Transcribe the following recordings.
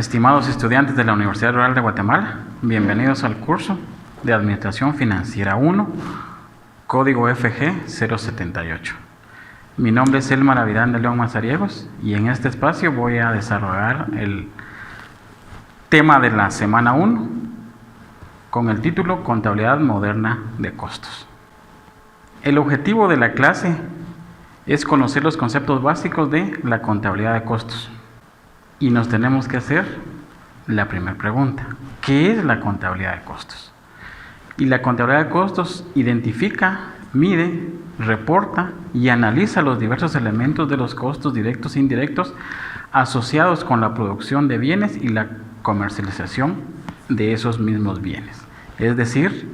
Estimados estudiantes de la Universidad Rural de Guatemala, bienvenidos al curso de Administración Financiera 1, código FG 078. Mi nombre es Elmar Avidán de León Mazariegos y en este espacio voy a desarrollar el tema de la semana 1 con el título Contabilidad moderna de costos. El objetivo de la clase es conocer los conceptos básicos de la contabilidad de costos. Y nos tenemos que hacer la primera pregunta: ¿qué es la contabilidad de costos? Y la contabilidad de costos identifica, mide, reporta y analiza los diversos elementos de los costos directos e indirectos asociados con la producción de bienes y la comercialización de esos mismos bienes. Es decir,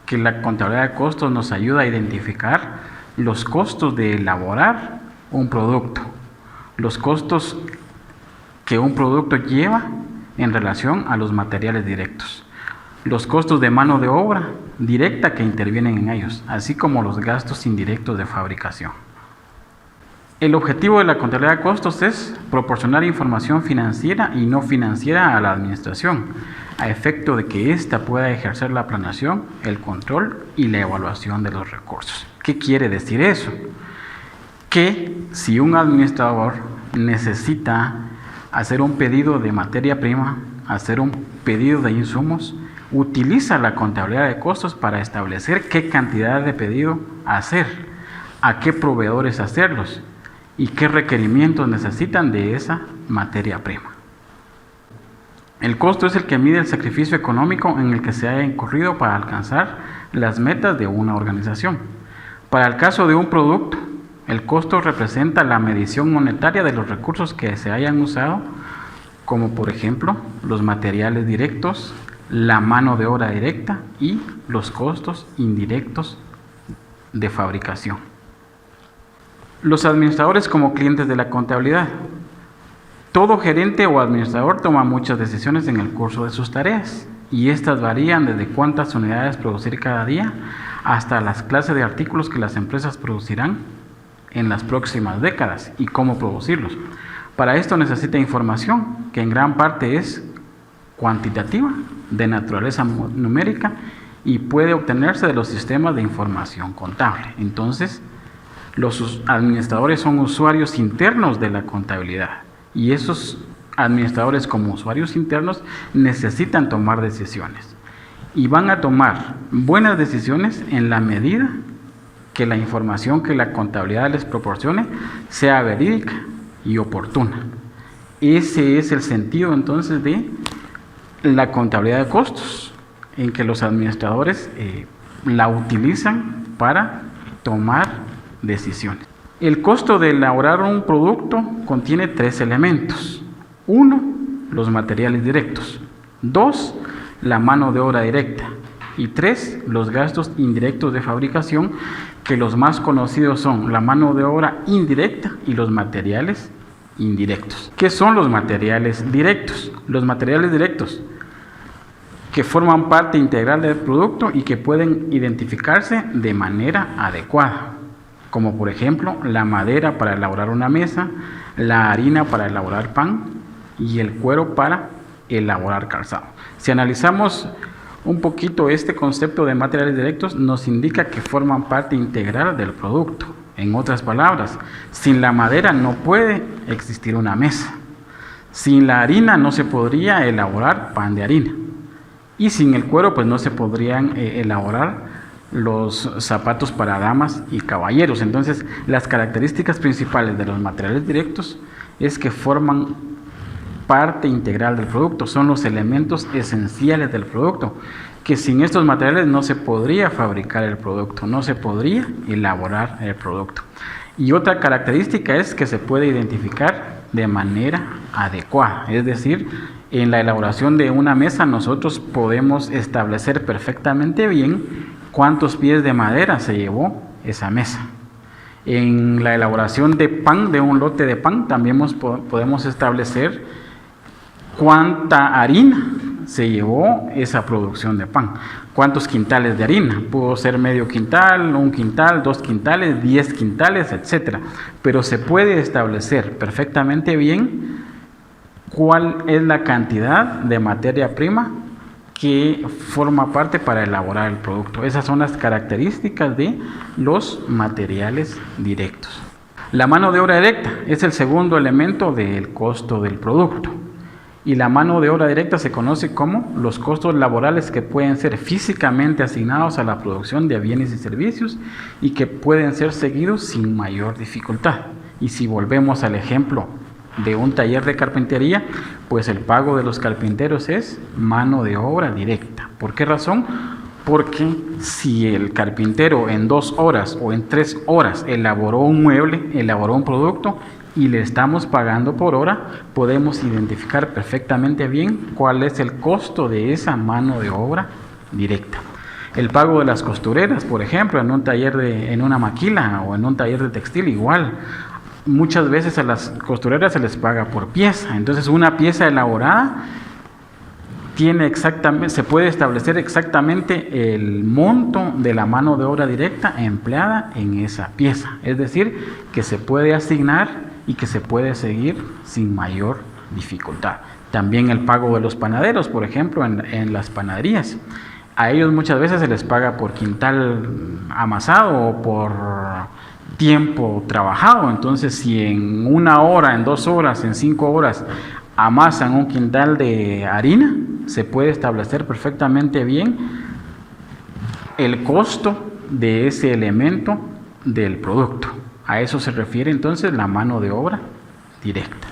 que la contabilidad de costos nos ayuda a identificar los costos de elaborar un producto, los costos que un producto lleva en relación a los materiales directos, los costos de mano de obra directa que intervienen en ellos, así como los gastos indirectos de fabricación. El objetivo de la contabilidad de costos es proporcionar información financiera y no financiera a la administración, a efecto de que ésta pueda ejercer la planeación, el control y la evaluación de los recursos. ¿Qué quiere decir eso? Que si un administrador necesita hacer un pedido de materia prima, hacer un pedido de insumos, utiliza la contabilidad de costos para establecer qué cantidad de pedido hacer, a qué proveedores hacerlos y qué requerimientos necesitan de esa materia prima. El costo es el que mide el sacrificio económico en el que se haya incurrido para alcanzar las metas de una organización. Para el caso de un producto, el costo representa la medición monetaria de los recursos que se hayan usado, como por ejemplo los materiales directos, la mano de obra directa y los costos indirectos de fabricación. Los administradores como clientes de la contabilidad. Todo gerente o administrador toma muchas decisiones en el curso de sus tareas y estas varían desde cuántas unidades producir cada día hasta las clases de artículos que las empresas producirán en las próximas décadas y cómo producirlos. Para esto necesita información que en gran parte es cuantitativa, de naturaleza numérica y puede obtenerse de los sistemas de información contable. Entonces, los administradores son usuarios internos de la contabilidad y esos administradores como usuarios internos necesitan tomar decisiones y van a tomar buenas decisiones en la medida que la información que la contabilidad les proporcione sea verídica y oportuna. Ese es el sentido entonces de la contabilidad de costos, en que los administradores la utilizan para tomar decisiones. El costo de elaborar un producto contiene 3 elementos. 1, los materiales directos. 2, la mano de obra directa. Y 3, los gastos indirectos de fabricación, que los más conocidos son la mano de obra indirecta y los materiales indirectos. ¿Qué son los materiales directos? Los materiales directos que forman parte integral del producto y que pueden identificarse de manera adecuada, como por ejemplo la madera para elaborar una mesa, la harina para elaborar pan y el cuero para elaborar calzado. Si analizamos un poquito este concepto de materiales directos, nos indica que forman parte integral del producto. En otras palabras, sin la madera no puede existir una mesa. Sin la harina no se podría elaborar pan de harina. Y sin el cuero pues no se podrían elaborar los zapatos para damas y caballeros. Entonces, las características principales de los materiales directos es que forman parte integral del producto, son los elementos esenciales del producto, que sin estos materiales no se podría fabricar el producto, no se podría elaborar el producto. Y otra característica es que se puede identificar de manera adecuada, es decir, en la elaboración de una mesa nosotros podemos establecer perfectamente bien cuántos pies de madera se llevó esa mesa. En la elaboración de pan, de un lote de pan, también podemos establecer cuánta harina se llevó esa producción de pan, cuántos quintales de harina, pudo ser medio quintal, 1 quintal, 2 quintales, 10 quintales, etcétera. Pero se puede establecer perfectamente bien cuál es la cantidad de materia prima que forma parte para elaborar el producto. Esas son las características de los materiales directos. La mano de obra directa es el segundo elemento del costo del producto. Y la mano de obra directa se conoce como los costos laborales que pueden ser físicamente asignados a la producción de bienes y servicios y que pueden ser seguidos sin mayor dificultad. Y si volvemos al ejemplo de un taller de carpintería, pues el pago de los carpinteros es mano de obra directa. ¿Por qué razón? Porque si el carpintero en 2 horas o en 3 horas elaboró un mueble, elaboró un producto y le estamos pagando por hora, podemos identificar perfectamente bien cuál es el costo de esa mano de obra directa. El pago de las costureras, por ejemplo, en un taller en una maquila o en un taller de textil, igual. Muchas veces a las costureras se les paga por pieza. Entonces, una pieza elaborada se puede establecer exactamente el monto de la mano de obra directa empleada en esa pieza. Es decir, que se puede asignar y que se puede seguir sin mayor dificultad. También el pago de los panaderos, por ejemplo, en las panaderías. A ellos muchas veces se les paga por quintal amasado o por tiempo trabajado. Entonces, si en 1 hora, en 2 horas, en 5 horas amasan un quintal de harina, se puede establecer perfectamente bien el costo de ese elemento del producto. A eso se refiere entonces la mano de obra directa.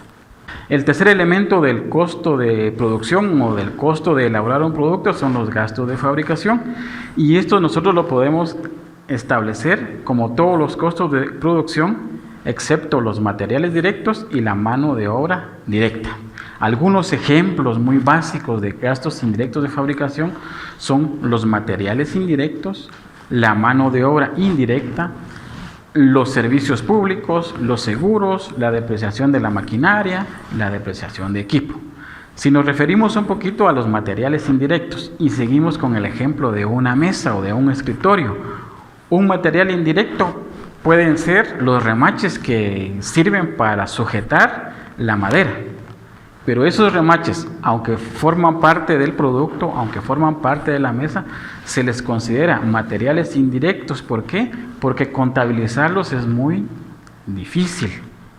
El tercer elemento del costo de producción o del costo de elaborar un producto son los gastos de fabricación, y esto nosotros lo podemos establecer como todos los costos de producción, excepto los materiales directos y la mano de obra directa. Algunos ejemplos muy básicos de gastos indirectos de fabricación son los materiales indirectos, la mano de obra indirecta, los servicios públicos, los seguros, la depreciación de la maquinaria, la depreciación de equipo. Si nos referimos un poquito a los materiales indirectos y seguimos con el ejemplo de una mesa o de un escritorio, un material indirecto pueden ser los remaches que sirven para sujetar la madera. Pero esos remaches, aunque forman parte del producto, aunque forman parte de la mesa, se les considera materiales indirectos. ¿Por qué? Porque contabilizarlos es muy difícil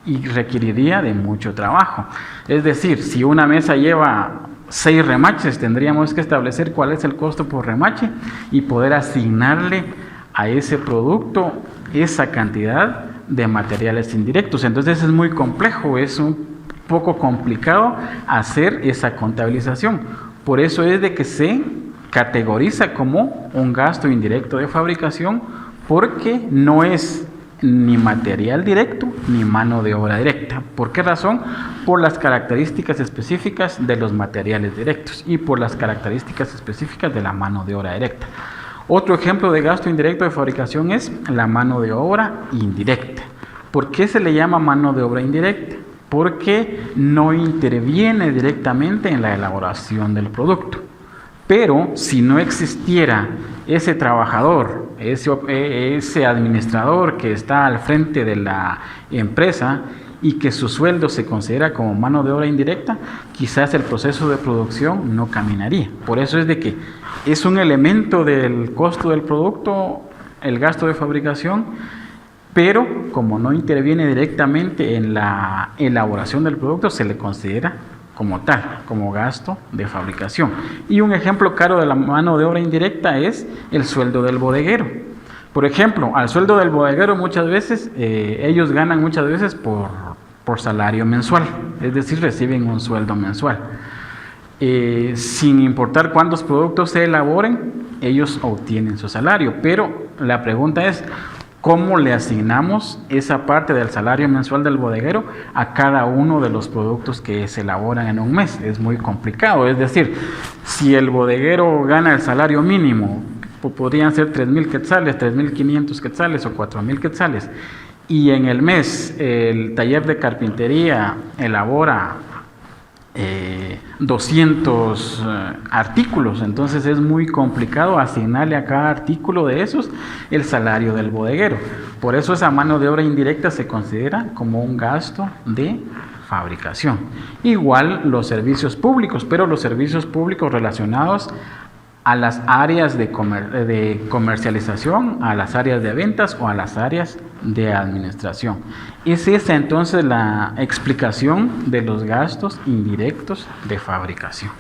y requeriría de mucho trabajo. Es decir, si una mesa lleva 6 remaches, tendríamos que establecer cuál es el costo por remache y poder asignarle a ese producto esa cantidad de materiales indirectos. Entonces es muy complejo, es un poco complicado hacer esa contabilización. Por eso es de que se categoriza como un gasto indirecto de fabricación, porque no es ni material directo ni mano de obra directa. ¿Por qué razón? Por las características específicas de los materiales directos y por las características específicas de la mano de obra directa. Otro ejemplo de gasto indirecto de fabricación es la mano de obra indirecta. ¿Por qué se le llama mano de obra indirecta? Porque no interviene directamente en la elaboración del producto. Pero si no existiera ese trabajador, ese administrador que está al frente de la empresa y que su sueldo se considera como mano de obra indirecta, quizás el proceso de producción no caminaría. Por eso es de que es un elemento del costo del producto, el gasto de fabricación, pero como no interviene directamente en la elaboración del producto, se le considera como tal, como gasto de fabricación. Y un ejemplo claro de la mano de obra indirecta es el sueldo del bodeguero. Por ejemplo, al sueldo del bodeguero muchas veces, ellos ganan muchas veces por salario mensual, es decir, reciben un sueldo mensual. Sin importar cuántos productos se elaboren, ellos obtienen su salario, pero la pregunta es, ¿cómo le asignamos esa parte del salario mensual del bodeguero a cada uno de los productos que se elaboran en un mes? Es muy complicado. Es decir, si el bodeguero gana el salario mínimo, podrían ser 3,000 quetzales, 3,500 quetzales o 4,000 quetzales, y en el mes el taller de carpintería elabora 200 artículos, entonces es muy complicado asignarle a cada artículo de esos el salario del bodeguero. Por eso esa mano de obra indirecta se considera como un gasto de fabricación. Igual los servicios públicos, pero los servicios públicos relacionados a las áreas de comercialización, a las áreas de ventas o a las áreas de administración. Es esa entonces la explicación de los gastos indirectos de fabricación.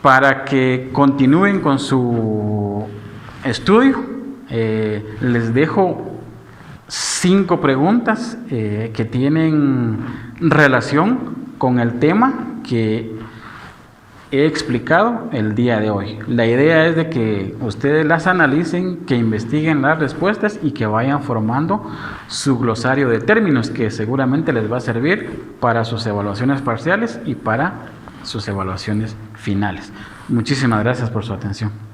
Para que continúen con su estudio, les dejo 5 preguntas que tienen relación con el tema que he explicado el día de hoy. La idea es de que ustedes las analicen, que investiguen las respuestas y que vayan formando su glosario de términos, que seguramente les va a servir para sus evaluaciones parciales y para sus evaluaciones finales. Muchísimas gracias por su atención.